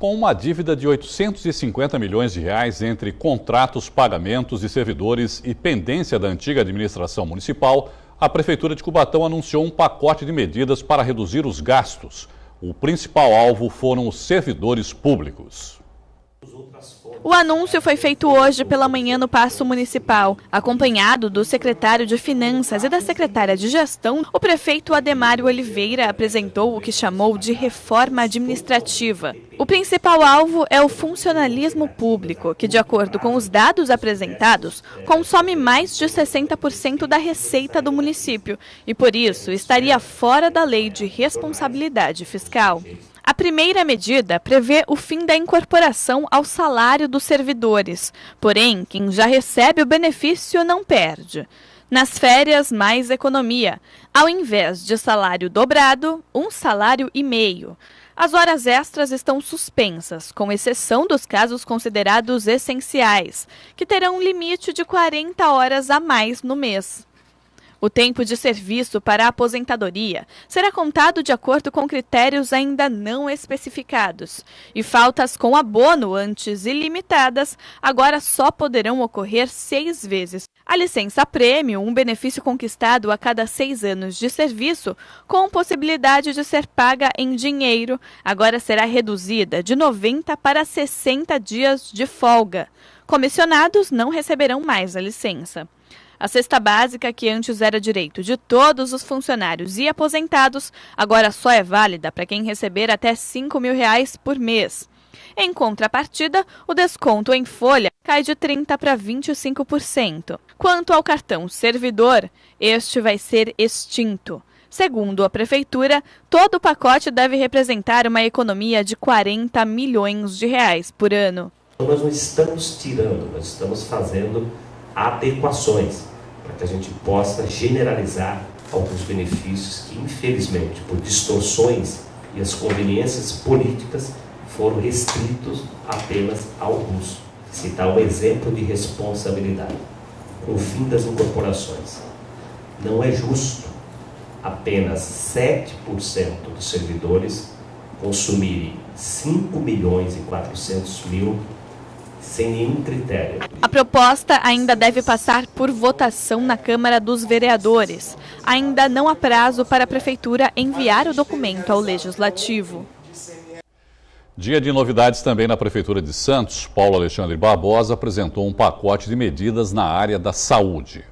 Com uma dívida de 850 milhões de reais entre contratos, pagamentos de servidores e pendência da antiga administração municipal, a Prefeitura de Cubatão anunciou um pacote de medidas para reduzir os gastos. O principal alvo foram os servidores públicos. O anúncio foi feito hoje pela manhã no Paço Municipal. Acompanhado do secretário de Finanças e da secretária de Gestão, o prefeito Ademário Oliveira apresentou o que chamou de reforma administrativa. O principal alvo é o funcionalismo público, que, de acordo com os dados apresentados, consome mais de 60% da receita do município e, por isso, estaria fora da lei de responsabilidade fiscal. A primeira medida prevê o fim da incorporação ao salário dos servidores. Porém, quem já recebe o benefício não perde. Nas férias, mais economia. Ao invés de salário dobrado, um salário e meio. As horas extras estão suspensas, com exceção dos casos considerados essenciais, que terão um limite de 40 horas a mais no mês. O tempo de serviço para a aposentadoria será contado de acordo com critérios ainda não especificados. E faltas com abono antes ilimitadas agora só poderão ocorrer 6 vezes. A licença prêmio, um benefício conquistado a cada 6 anos de serviço, com possibilidade de ser paga em dinheiro, agora será reduzida de 90 para 60 dias de folga. Comissionados não receberão mais a licença. A cesta básica, que antes era direito de todos os funcionários e aposentados, agora só é válida para quem receber até R$ 5.000 por mês. Em contrapartida, o desconto em folha cai de 30% para 25%. Quanto ao cartão servidor, este vai ser extinto. Segundo a Prefeitura, todo o pacote deve representar uma economia de R$ 40 milhões por ano. Nós não estamos tirando, nós estamos fazendo adequações para que a gente possa generalizar alguns benefícios que, infelizmente, por distorções e as conveniências políticas, foram restritos apenas a alguns. Citar um exemplo de responsabilidade. Com o fim das incorporações, não é justo apenas 7% dos servidores consumirem 5.400.000 sem nenhum critério. A proposta ainda deve passar por votação na Câmara dos Vereadores. Ainda não há prazo para a Prefeitura enviar o documento ao Legislativo. Dia de novidades também na Prefeitura de Santos. Paulo Alexandre Barbosa apresentou um pacote de medidas na área da saúde.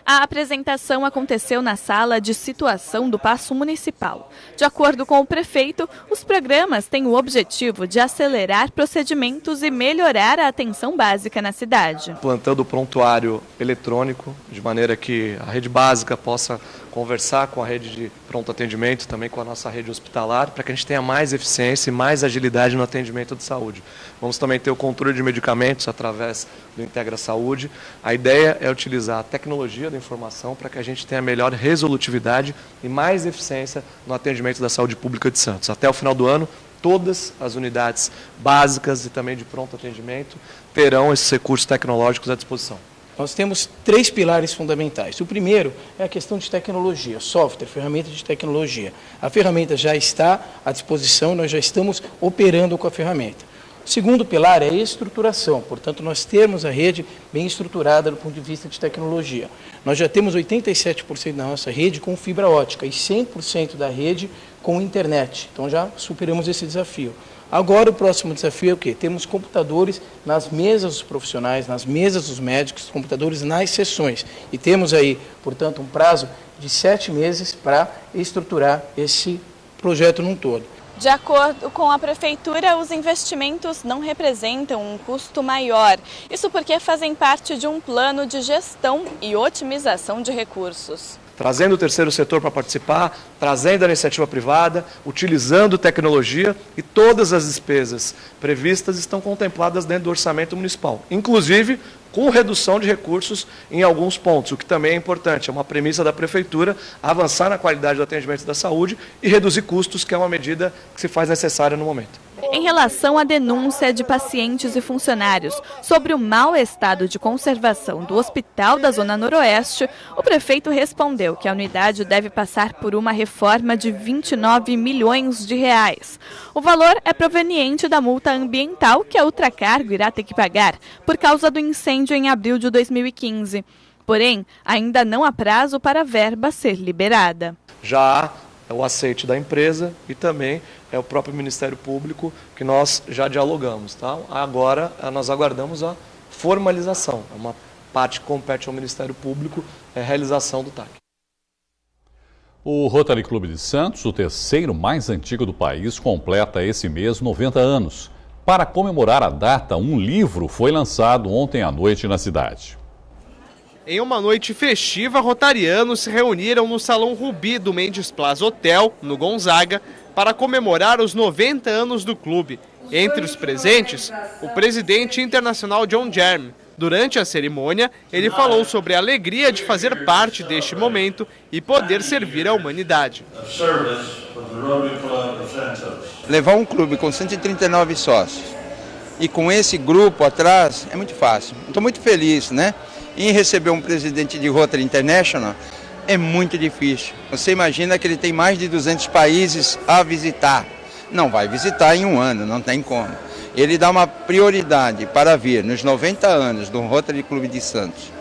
A apresentação aconteceu na sala de situação do Paço Municipal. De acordo com o prefeito, os programas têm o objetivo de acelerar procedimentos e melhorar a atenção básica na cidade. Implantando o prontuário eletrônico, de maneira que a rede básica possa conversar com a rede de pronto atendimento, também com a nossa rede hospitalar, para que a gente tenha mais eficiência e mais agilidade no atendimento de saúde. Vamos também ter o controle de medicamentos através do Integra Saúde. A ideia é utilizar a tecnologia da informação para que a gente tenha melhor resolutividade e mais eficiência no atendimento da saúde pública de Santos. Até o final do ano, todas as unidades básicas e também de pronto atendimento terão esses recursos tecnológicos à disposição. Nós temos 3 pilares fundamentais. O primeiro é a questão de tecnologia, software, ferramenta de tecnologia. A ferramenta já está à disposição, nós já estamos operando com a ferramenta. O segundo pilar é a estruturação, portanto, nós temos a rede bem estruturada do ponto de vista de tecnologia. Nós já temos 87% da nossa rede com fibra ótica e 100% da rede com internet. Então, já superamos esse desafio. Agora, o próximo desafio é o quê? Temos computadores nas mesas dos profissionais, nas mesas dos médicos, computadores nas sessões. E temos aí, portanto, um prazo de 7 meses para estruturar esse projeto num todo. De acordo com a Prefeitura, os investimentos não representam um custo maior. Isso porque fazem parte de um plano de gestão e otimização de recursos. Trazendo o terceiro setor para participar, trazendo a iniciativa privada, utilizando tecnologia, e todas as despesas previstas estão contempladas dentro do orçamento municipal, inclusive com redução de recursos em alguns pontos, o que também é importante. É uma premissa da Prefeitura avançar na qualidade do atendimento da saúde e reduzir custos, que é uma medida que se faz necessária no momento. Em relação à denúncia de pacientes e funcionários sobre o mau estado de conservação do Hospital da Zona Noroeste, o prefeito respondeu que a unidade deve passar por uma reforma de 29 milhões de reais. O valor é proveniente da multa ambiental que a Ultracargo irá ter que pagar por causa do incêndio em abril de 2015. Porém, ainda não há prazo para a verba ser liberada. Já há o aceite da empresa e também é o próprio Ministério Público que nós já dialogamos. Tá? Agora nós aguardamos a formalização. É uma parte que compete ao Ministério Público, é a realização do TAC. O Rotary Clube de Santos, o terceiro mais antigo do país, completa esse mês 90 anos. Para comemorar a data, um livro foi lançado ontem à noite na cidade. Em uma noite festiva, rotarianos se reuniram no Salão Rubi do Mendes Plaza Hotel, no Gonzaga, para comemorar os 90 anos do clube. Entre os presentes, o presidente internacional John Germ. Durante a cerimônia, ele falou sobre a alegria de fazer parte deste momento e poder servir à humanidade. Levar um clube com 139 sócios e com esse grupo atrás é muito fácil. Estou muito feliz, né? Em receber um presidente de Rotary International é muito difícil. Você imagina que ele tem mais de 200 países a visitar. Não vai visitar em um ano, não tem como. Ele dá uma prioridade para vir nos 90 anos do Rotary Clube de Santos.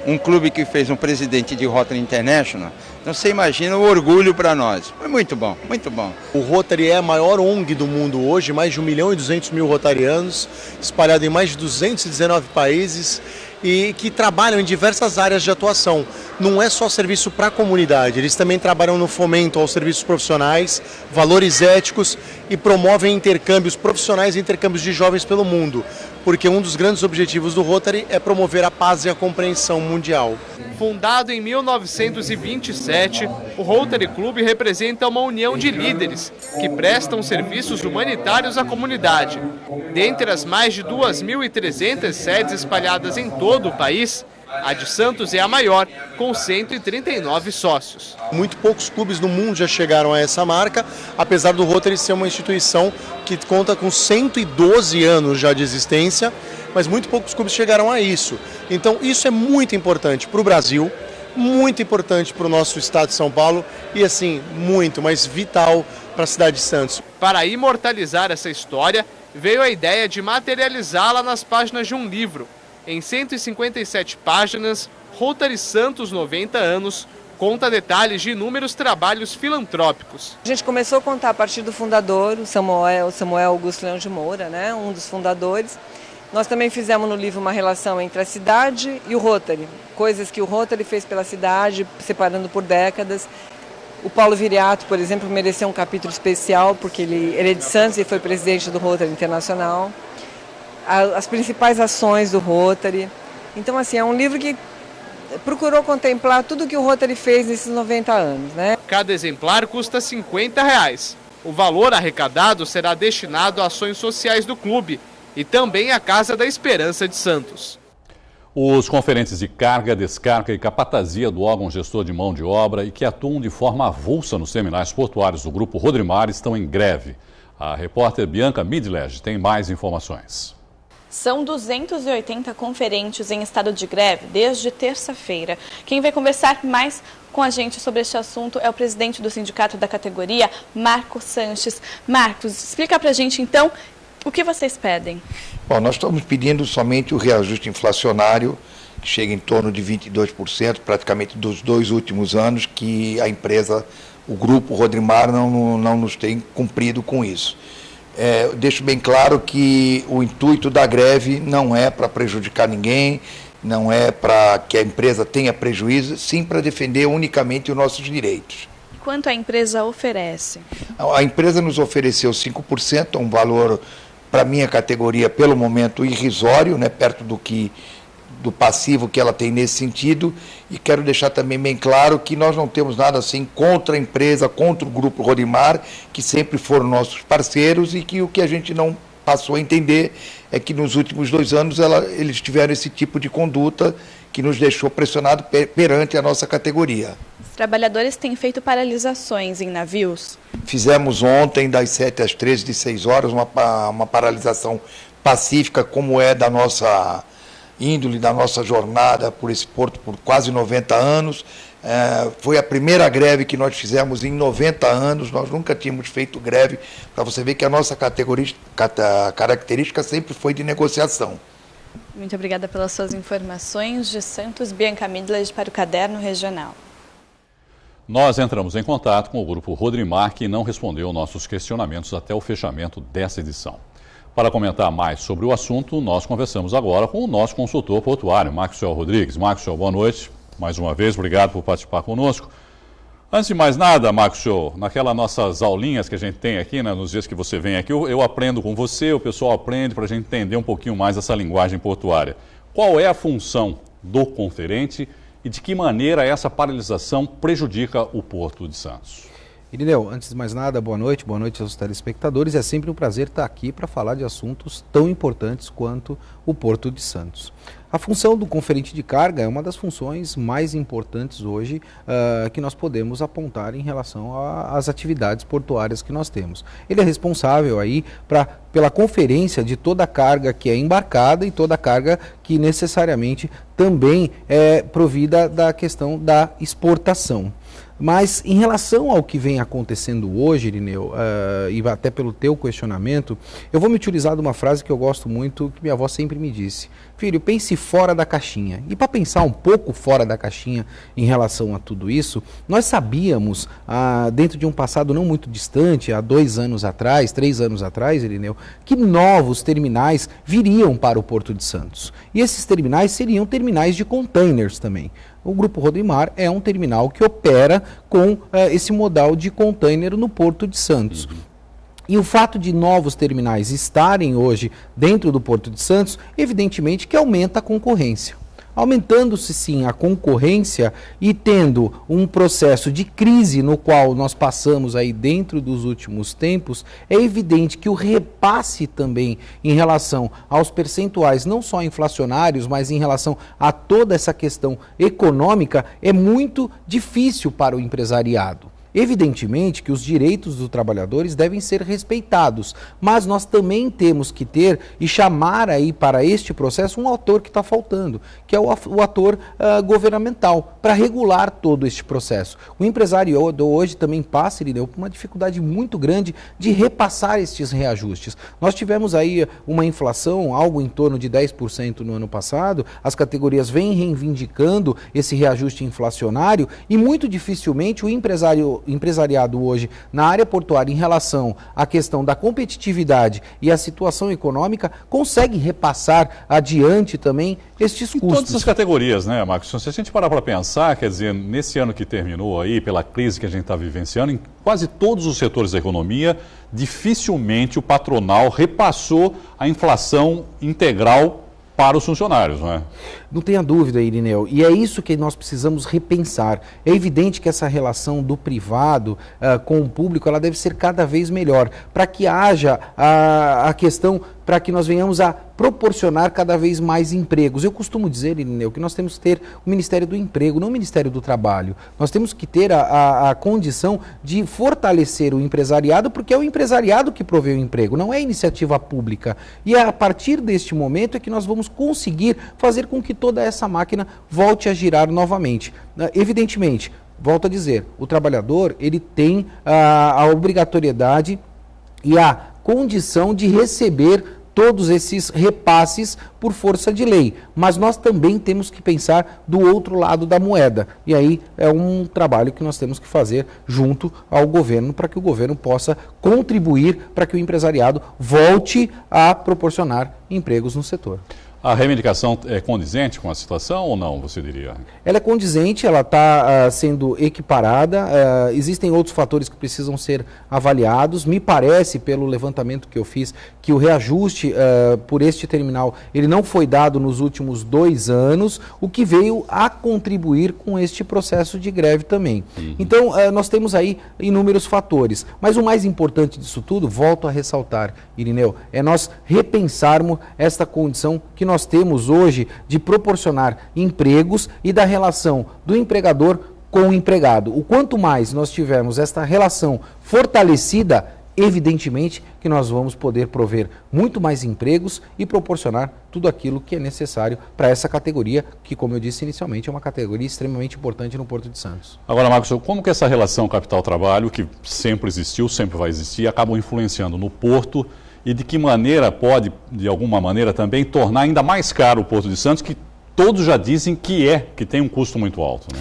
Um clube que fez um presidente de Rotary International. Então você imagina o orgulho para nós. Foi muito bom, muito bom. O Rotary é a maior ONG do mundo hoje, mais de 1.200.000 rotarianos, espalhado em mais de 219 países e que trabalham em diversas áreas de atuação. Não é só serviço para a comunidade, eles também trabalham no fomento aos serviços profissionais, valores éticos e promovem intercâmbios profissionais e intercâmbios de jovens pelo mundo, porque um dos grandes objetivos do Rotary é promover a paz e a compreensão mundial. Fundado em 1927, o Rotary Club representa uma união de líderes que prestam serviços humanitários à comunidade. Dentre as mais de 2.300 sedes espalhadas em todo o país, a de Santos é a maior, com 139 sócios. Muito poucos clubes no mundo já chegaram a essa marca, apesar do Rotary ser uma instituição que conta com 112 anos já de existência, mas muito poucos clubes chegaram a isso. Então isso é muito importante para o Brasil, muito importante para o nosso estado de São Paulo e assim, muito, mas vital para a cidade de Santos. Para imortalizar essa história, veio a ideia de materializá-la nas páginas de um livro. Em 157 páginas, Rotary Santos 90 anos conta detalhes de inúmeros trabalhos filantrópicos. A gente começou a contar a partir do fundador, o Samuel Augusto Leão de Moura, né, um dos fundadores. Nós também fizemos no livro uma relação entre a cidade e o Rotary, coisas que o Rotary fez pela cidade, separando por décadas. O Paulo Viriato, por exemplo, mereceu um capítulo especial, porque ele é de Santos e foi presidente do Rotary Internacional. As principais ações do Rotary. Então, assim, é um livro que procurou contemplar tudo que o Rotary fez nesses 90 anos, né? Cada exemplar custa R$ 50. O valor arrecadado será destinado a ações sociais do clube e também à Casa da Esperança de Santos. Os conferentes de carga, descarga e capatazia do órgão gestor de mão de obra e que atuam de forma avulsa nos terminais portuários do Grupo Rodrimar estão em greve. A repórter Bianca Midledge tem mais informações. São 280 conferentes em estado de greve desde terça-feira. Quem vai conversar mais com a gente sobre este assunto é o presidente do sindicato da categoria, Marcos Sanches. Marcos, explica pra gente então o que vocês pedem. Bom, nós estamos pedindo somente o reajuste inflacionário, que chega em torno de 22%, praticamente dos 2 últimos anos, que a empresa, o Grupo Rodrimar, não nos tem cumprido com isso. Deixo bem claro que o intuito da greve não é para prejudicar ninguém, não é para que a empresa tenha prejuízo, sim para defender unicamente os nossos direitos. Quanto a empresa oferece? A empresa nos ofereceu 5%, um valor, para minha categoria, pelo momento, irrisório, né, perto do passivo que ela tem nesse sentido, e quero deixar também bem claro que nós não temos nada assim contra a empresa, contra o Grupo Rodrimar, que sempre foram nossos parceiros e que o que a gente não passou a entender é que nos últimos 2 anos eles tiveram esse tipo de conduta que nos deixou pressionado perante a nossa categoria. Os trabalhadores têm feito paralisações em navios? Fizemos ontem, das 7 às 13, de 6 horas, uma paralisação pacífica, como é da nossa índole, da nossa jornada por esse porto por quase 90 anos. Foi a primeira greve que nós fizemos em 90 anos, nós nunca tínhamos feito greve, para você ver que a nossa característica sempre foi de negociação. Muito obrigada pelas suas informações. De Santos, Bianca Midler para o Caderno Regional. Nós entramos em contato com o grupo Rodrimar, que não respondeu nossos questionamentos até o fechamento dessa edição. Para comentar mais sobre o assunto, nós conversamos agora com o nosso consultor portuário, Maxwell Rodrigues. Maxwell, boa noite. Mais uma vez, obrigado por participar conosco. Antes de mais nada, Maxwell, naquelas nossas aulinhas que a gente tem aqui, né, nos dias que você vem aqui, eu aprendo com você, o pessoal aprende para a gente entender um pouquinho mais essa linguagem portuária. Qual é a função do conferente e de que maneira essa paralisação prejudica o Porto de Santos? Irineu, antes de mais nada, boa noite aos telespectadores. É sempre um prazer estar aqui para falar de assuntos tão importantes quanto o Porto de Santos. A função do conferente de carga é uma das funções mais importantes hoje que nós podemos apontar em relação às atividades portuárias que nós temos. Ele é responsável aí pela conferência de toda a carga que é embarcada e toda a carga que necessariamente também é provida da questão da exportação. Mas em relação ao que vem acontecendo hoje, Irineu, e até pelo teu questionamento, eu vou me utilizar de uma frase que eu gosto muito, que minha avó sempre me disse: filho, pense fora da caixinha. E para pensar um pouco fora da caixinha em relação a tudo isso, nós sabíamos, dentro de um passado não muito distante, há 2 anos atrás, 3 anos atrás, Irineu, que novos terminais viriam para o Porto de Santos. E esses terminais seriam terminais de containers também. O Grupo Rodrimar é um terminal que opera com esse modal de container no Porto de Santos. E o fato de novos terminais estarem hoje dentro do Porto de Santos, evidentemente que aumenta a concorrência. Aumentando-se sim a concorrência e tendo um processo de crise no qual nós passamos aí dentro dos últimos tempos, é evidente que o repasse também em relação aos percentuais, não só inflacionários, mas em relação a toda essa questão econômica, é muito difícil para o empresariado. Evidentemente que os direitos dos trabalhadores devem ser respeitados, mas nós também temos que ter e chamar aí para este processo um ator que está faltando, que é o ator governamental, para regular todo este processo. O empresário hoje também passa, ele deu uma dificuldade muito grande de repassar estes reajustes. Nós tivemos aí uma inflação, algo em torno de 10% no ano passado, as categorias vêm reivindicando esse reajuste inflacionário e muito dificilmente o empresariado hoje na área portuária em relação à questão da competitividade e a situação econômica consegue repassar adiante também estes custos. Todas as categorias, né, Marcos? Se a gente parar para pensar, quer dizer, nesse ano que terminou aí, pela crise que a gente está vivenciando, em quase todos os setores da economia, dificilmente o patronal repassou a inflação integral para os funcionários, não é? Não tenha dúvida, Irineu, e é isso que nós precisamos repensar. É evidente que essa relação do privado com o público, ela deve ser cada vez melhor, para que haja a questão, para que nós venhamos a proporcionar cada vez mais empregos. Eu costumo dizer, Irineu, que nós temos que ter o Ministério do Emprego, não o Ministério do Trabalho. Nós temos que ter a condição de fortalecer o empresariado, porque é o empresariado que provê o emprego, não é a iniciativa pública. E a partir deste momento é que nós vamos conseguir fazer com que toda essa máquina volte a girar novamente. Evidentemente, volto a dizer, o trabalhador ele tem a obrigatoriedade e a condição de receber todos esses repasses por força de lei, mas nós também temos que pensar do outro lado da moeda, e aí é um trabalho que nós temos que fazer junto ao governo, para que o governo possa contribuir para que o empresariado volte a proporcionar empregos no setor. A reivindicação é condizente com a situação ou não, você diria? Ela é condizente, ela está sendo equiparada, existem outros fatores que precisam ser avaliados. Me parece, pelo levantamento que eu fiz, que o reajuste por este terminal ele não foi dado nos últimos 2 anos, o que veio a contribuir com este processo de greve também. Então, nós temos aí inúmeros fatores, mas o mais importante disso tudo, volto a ressaltar, Irineu, é nós repensarmos esta condição que nós temos hoje de proporcionar empregos e da relação do empregador com o empregado. O quanto mais nós tivermos esta relação fortalecida, evidentemente que nós vamos poder prover muito mais empregos e proporcionar tudo aquilo que é necessário para essa categoria, que, como eu disse inicialmente, é uma categoria extremamente importante no Porto de Santos. Agora, Marcos, como que essa relação capital-trabalho, que sempre existiu, sempre vai existir, acaba influenciando no Porto e de que maneira pode, de alguma maneira também, tornar ainda mais caro o Porto de Santos, que todos já dizem que tem um custo muito alto, né?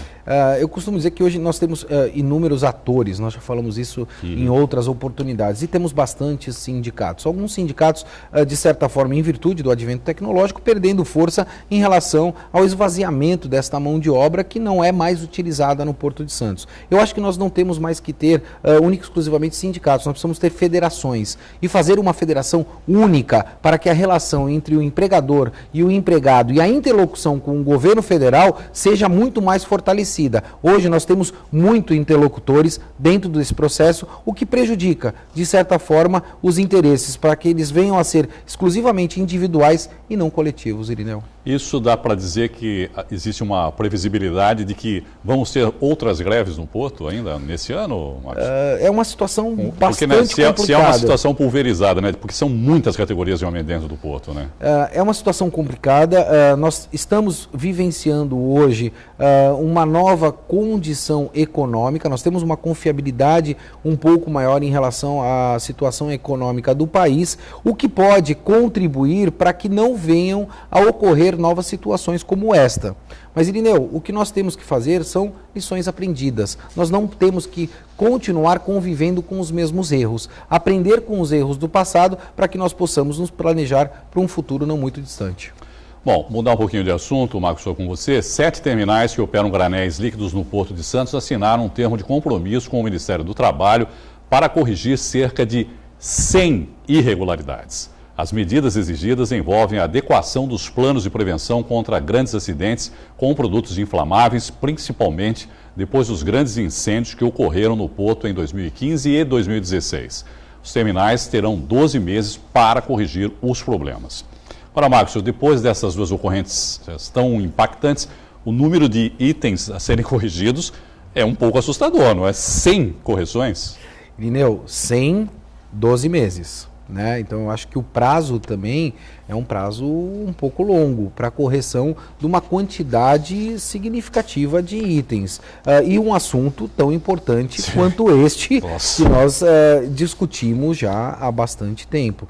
Eu costumo dizer que hoje nós temos inúmeros atores, nós já falamos isso em outras oportunidades, e temos bastantes sindicatos. Alguns sindicatos, de certa forma, em virtude do advento tecnológico, perdendo força em relação ao esvaziamento desta mão de obra que não é mais utilizada no Porto de Santos. Eu acho que nós não temos mais que ter única e exclusivamente sindicatos, nós precisamos ter federações e fazer uma federação única para que a relação entre o empregador e o empregado e a interlocução com o governo federal seja muito mais fortalecida. Hoje nós temos muitos interlocutores dentro desse processo, o que prejudica, de certa forma, os interesses para que eles venham a ser exclusivamente individuais e não coletivos, Irineu. Isso dá para dizer que existe uma previsibilidade de que vamos ter outras greves no Porto ainda nesse ano, Marcos? É uma situação bastante complicada. Se é uma situação pulverizada, né? Porque são muitas categorias realmente dentro do Porto, né? É uma situação complicada. Nós estamos vivenciando hoje uma nova condição econômica. Nós temos uma confiabilidade um pouco maior em relação à situação econômica do país, o que pode contribuir para que não venham a ocorrer novas situações como esta. Mas, Irineu, o que nós temos que fazer são lições aprendidas. Nós não temos que continuar convivendo com os mesmos erros. Aprender com os erros do passado para que nós possamos nos planejar para um futuro não muito distante. Bom, mudar um pouquinho de assunto, Marcos, estou com você. 7 terminais que operam granéis líquidos no Porto de Santos assinaram um termo de compromisso com o Ministério do Trabalho para corrigir cerca de 100 irregularidades. As medidas exigidas envolvem a adequação dos planos de prevenção contra grandes acidentes com produtos inflamáveis, principalmente depois dos grandes incêndios que ocorreram no Porto em 2015 e 2016. Os terminais terão 12 meses para corrigir os problemas. Agora, Marcos, depois dessas duas ocorrências tão impactantes, o número de itens a serem corrigidos é um pouco assustador, não é? 100 correções? Irineu, 100, 12 meses. Né? Então, eu acho que o prazo também é um prazo um pouco longo para a correção de uma quantidade significativa de itens. E um assunto tão importante quanto este que nós discutimos já há bastante tempo.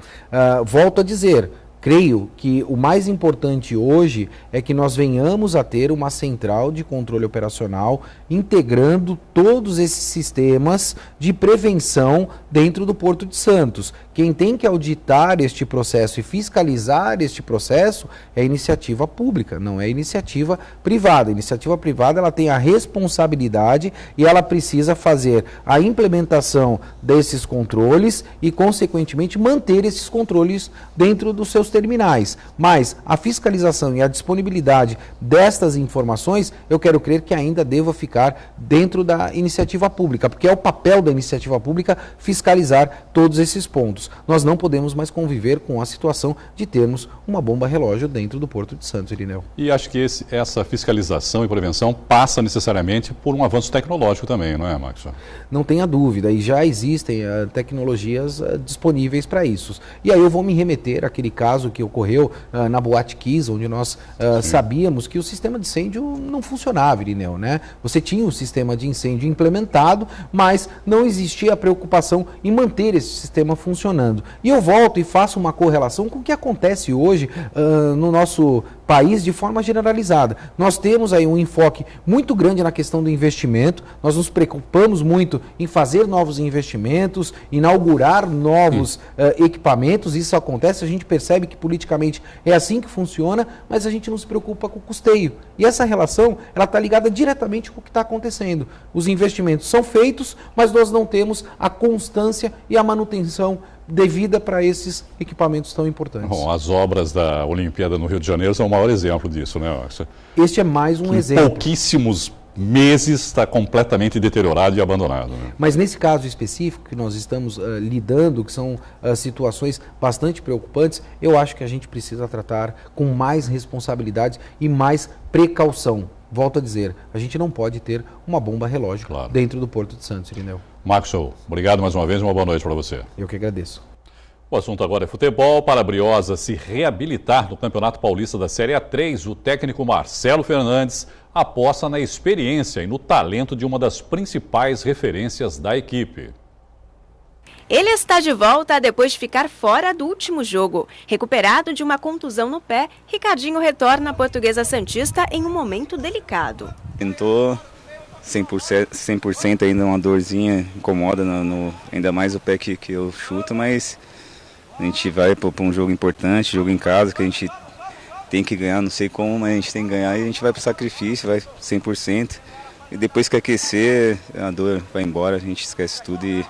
Volto a dizer, creio que o mais importante hoje é que nós venhamos a ter uma central de controle operacional integrando todos esses sistemas de prevenção dentro do Porto de Santos. Quem tem que auditar este processo e fiscalizar este processo é a iniciativa pública, não é a iniciativa privada. A iniciativa privada ela tem a responsabilidade e ela precisa fazer a implementação desses controles e, consequentemente, manter esses controles dentro dos seus terminais. Mas a fiscalização e a disponibilidade destas informações, eu quero crer que ainda deva ficar dentro da iniciativa pública, porque é o papel da iniciativa pública fiscalizar todos esses pontos. Nós não podemos mais conviver com a situação de termos uma bomba relógio dentro do Porto de Santos, Irineu. E acho que essa fiscalização e prevenção passa necessariamente por um avanço tecnológico também, não é, Marcos? Não tenha dúvida, e já existem tecnologias disponíveis para isso. E aí eu vou me remeter àquele caso que ocorreu na Boate Kiss, onde nós sabíamos que o sistema de incêndio não funcionava, Irineu, né? Você tinha o sistema de incêndio implementado, mas não existia a preocupação em manter esse sistema funcionando. E eu volto e faço uma correlação com o que acontece hoje no nosso país de forma generalizada. Nós temos aí um enfoque muito grande na questão do investimento, nós nos preocupamos muito em fazer novos investimentos, inaugurar novos equipamentos, isso acontece, a gente percebe que politicamente é assim que funciona, mas a gente não se preocupa com o custeio. E essa relação, ela está ligada diretamente com o que está acontecendo. Os investimentos são feitos, mas nós não temos a constância e a manutenção devida para esses equipamentos tão importantes. Bom, as obras da Olimpíada no Rio de Janeiro são o maior exemplo disso, né? Este é mais um exemplo. Em pouquíssimos meses está completamente deteriorado e abandonado. Né? Mas nesse caso específico que nós estamos lidando, que são situações bastante preocupantes, eu acho que a gente precisa tratar com mais responsabilidade e mais precaução. Volto a dizer, a gente não pode ter uma bomba relógio dentro do Porto de Santos, Irineu. Marcos, obrigado mais uma vez e uma boa noite para você. Eu que agradeço. O assunto agora é futebol. Para a Briosa se reabilitar no Campeonato Paulista da Série A3, o técnico Marcelo Fernandes aposta na experiência e no talento de uma das principais referências da equipe. Ele está de volta depois de ficar fora do último jogo. Recuperado de uma contusão no pé, Ricardinho retorna à Portuguesa Santista em um momento delicado. Não estou 100% ainda, uma dorzinha incomoda, ainda mais o pé que eu chuto, mas a gente vai para um jogo importante, jogo em casa, que a gente tem que ganhar, não sei como, mas a gente tem que ganhar e a gente vai para o sacrifício, vai 100%. E depois que aquecer, a dor vai embora, a gente esquece tudo e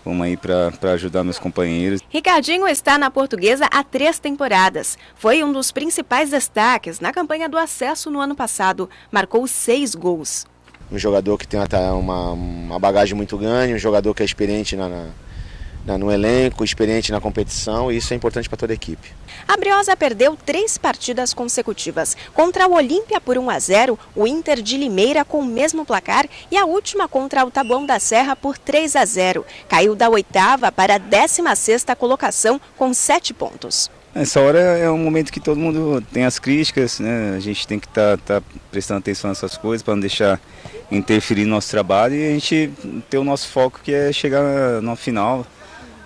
vamos aí para ajudar meus companheiros. Ricardinho está na Portuguesa há 3 temporadas. Foi um dos principais destaques na campanha do acesso no ano passado. Marcou 6 gols. Um jogador que tem uma bagagem muito grande, um jogador que é experiente no elenco, experiente na competição, e isso é importante para toda a equipe. A Briosa perdeu 3 partidas consecutivas. Contra o Olímpia por 1-0, o Inter de Limeira com o mesmo placar e a última contra o Taboão da Serra por 3-0. Caiu da 8ª para a 16ª colocação com 7 pontos. Essa hora é um momento que todo mundo tem as críticas, né? A gente tem que estar prestando atenção nessas coisas para não deixar interferir no nosso trabalho e a gente ter o nosso foco, que é chegar no final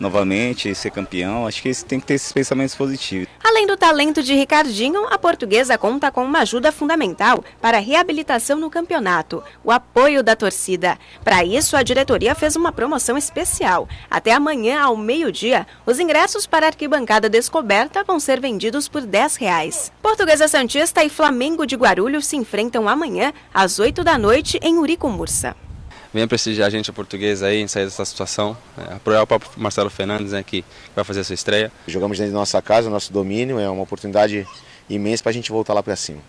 novamente, ser campeão. Acho que tem que ter esses pensamentos positivos. Além do talento de Ricardinho, a Portuguesa conta com uma ajuda fundamental para a reabilitação no campeonato, o apoio da torcida. Para isso, a diretoria fez uma promoção especial. Até amanhã, ao meio-dia, os ingressos para a arquibancada descoberta vão ser vendidos por R$10. Portuguesa Santista e Flamengo de Guarulhos se enfrentam amanhã, às 8 da noite, em Uricumursa. Venha prestigiar a gente, a Portuguesa, aí, em sair dessa situação. Apoiar o próprio Marcelo Fernandes, né, que vai fazer a sua estreia. Jogamos dentro da nossa casa, nosso domínio, é uma oportunidade imensa para a gente voltar lá para cima.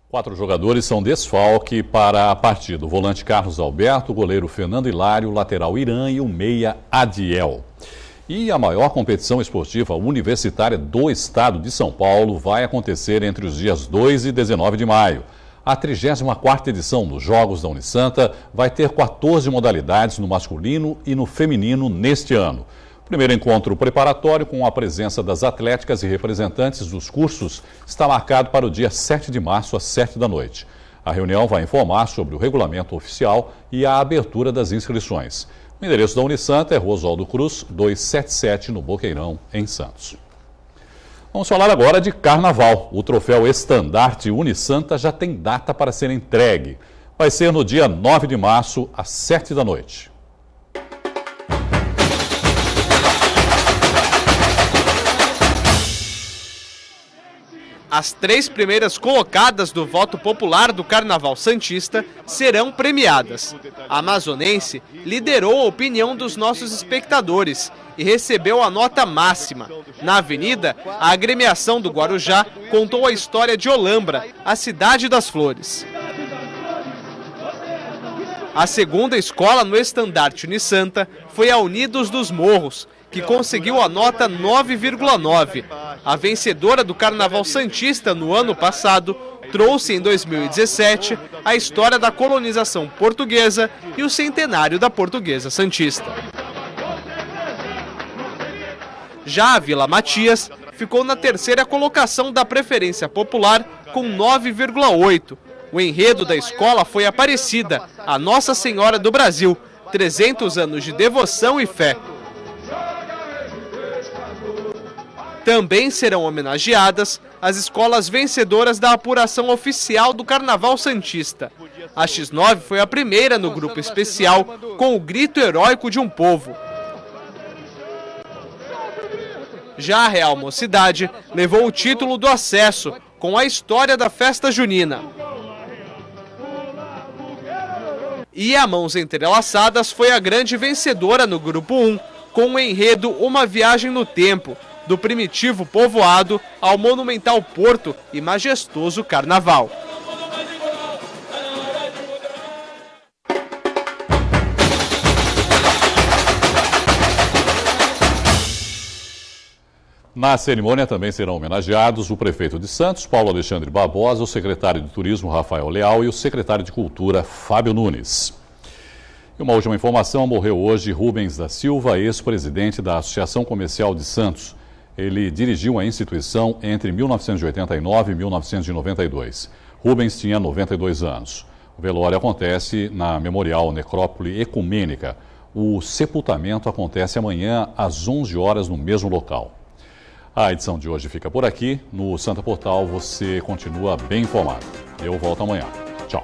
4 jogadores são desfalque para a partida. O volante Carlos Alberto, o goleiro Fernando Hilário, o lateral Irã e o meia Adiel. E a maior competição esportiva universitária do estado de São Paulo vai acontecer entre os dias 2 e 19 de maio. A 34ª edição dos Jogos da Unisanta vai ter 14 modalidades no masculino e no feminino neste ano. O primeiro encontro preparatório, com a presença das atléticas e representantes dos cursos, está marcado para o dia 7 de março, às 7 da noite. A reunião vai informar sobre o regulamento oficial e a abertura das inscrições. O endereço da Unisanta é Rua Oswaldo Cruz, 277, no Boqueirão, em Santos. Vamos falar agora de carnaval. O troféu Estandarte Unisanta já tem data para ser entregue. Vai ser no dia 9 de março, às 7 da noite. As 3 primeiras colocadas do voto popular do Carnaval Santista serão premiadas. A amazonense liderou a opinião dos nossos espectadores e recebeu a nota máxima. Na avenida, a agremiação do Guarujá contou a história de Olambra, a cidade das flores. A segunda escola no Estandarte Unisanta foi a Unidos dos Morros, que conseguiu a nota 9,9. A vencedora do Carnaval Santista no ano passado trouxe em 2017 a história da colonização portuguesa e o centenário da Portuguesa Santista. Já a Vila Matias ficou na 3ª colocação da preferência popular com 9,8. O enredo da escola foi Aparecida, a Nossa Senhora do Brasil, 300 anos de devoção e fé. Também serão homenageadas as escolas vencedoras da apuração oficial do Carnaval Santista. A X9 foi a primeira no grupo especial com o grito heróico de um povo. Já a Real Mocidade levou o título do acesso com a história da festa junina. E a Mãos Entrelaçadas foi a grande vencedora no grupo 1, com o enredo Uma Viagem no Tempo, do primitivo povoado ao monumental porto e majestoso carnaval. Na cerimônia também serão homenageados o prefeito de Santos, Paulo Alexandre Barbosa, o secretário de Turismo, Rafael Leal, e o secretário de Cultura, Fábio Nunes. E uma última informação, morreu hoje Rubens da Silva, ex-presidente da Associação Comercial de Santos. Ele dirigiu a instituição entre 1989 e 1992. Rubens tinha 92 anos. O velório acontece na Memorial Necrópole Ecumênica. O sepultamento acontece amanhã às 11 horas no mesmo local. A edição de hoje fica por aqui. No Santa Portal você continua bem informado. Eu volto amanhã. Tchau.